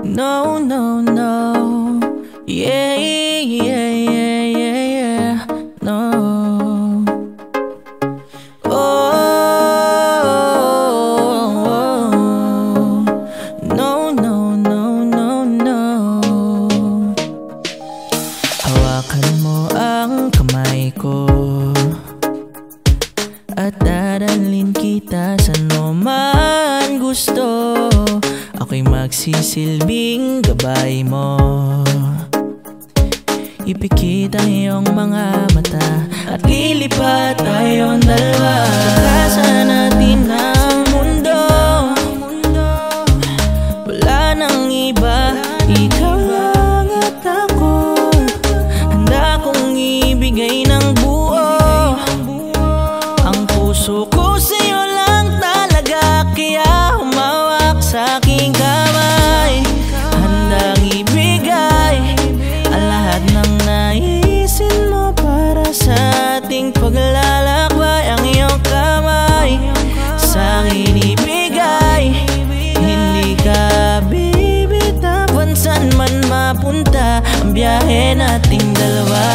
No, no, no. Yeah, yeah, yeah, yeah, yeah. No. Oh, no, no, no, no, no. Hawakan mo ang kamay ko at dadalhin kita sa man gusto. Ako'y magsisilbing gabay mo. Ipikit ang iyong mga mata at lilipat tayong dalawa. Takasan natin ang mundo. Wala nang iba, ikaw lang at ako. Handa kong ibigay ng buo ang puso ko sa'yo lang talaga. Kaya humawak sa aking kamay, handang ibigay ang lahat ng naisin mo para sa ating paglalakbay. Ang iyong kamay sa akin ibigay, hindi ka bibitawan. Saan man mapunta ang biyahe nating dalawa.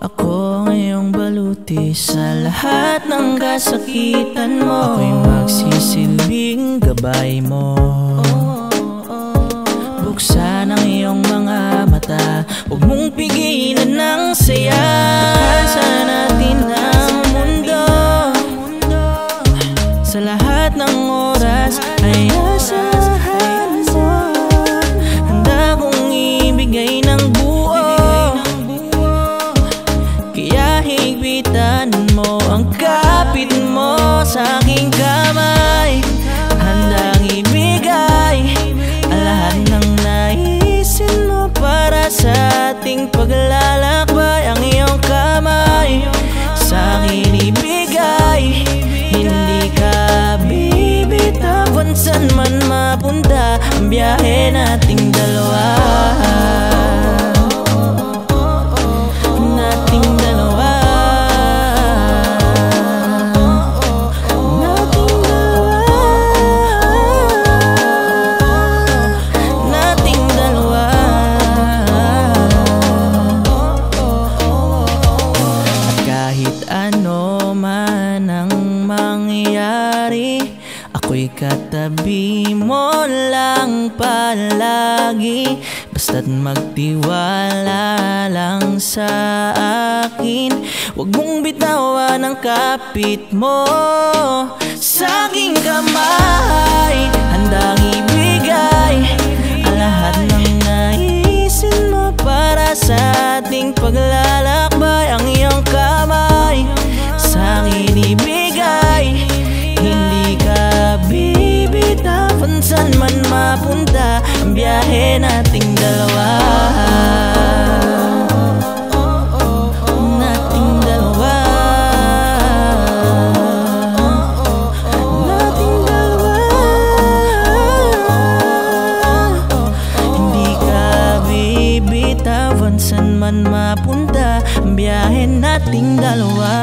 Ako ngayong baluti sa lahat ng kasakitan mo. Ako'y magsisilbing gabay mo. Buksan ang iyong mga mata, huwag mong pigilan ng saya. Takasan natin ang mundo. Sa lahat ng oras ay asahan mo. Handa kong ibigay ng buo. Kaya higpitan mo ang kapit mo sa aking kamay, handang ibigay ang lahat ng naisin mo para sa ating paglalakbay. Ang iyong kamay sa akin ibigay, hindi ka bibitawan. Saan man mapunta ang biyahe nating dalawa. Ano man ang mangyari, ako'y katabi mo lang palagi. Basta't magtiwala lang sa akin. Huwag mong bitawan ang kapit mo sa aking kamay, handang ibigay ang lahat ng naisin mo para sa ating paglalakbay. Ang iyong kamay sa akin ibigay, hindi ka bibitawan. Saan man mapunta ang biyahe nating dalawa. Nating dalawa. Nating dalawa. Hindi ka bibitawan. Saan man mapunta ang biyahe nating dalawa.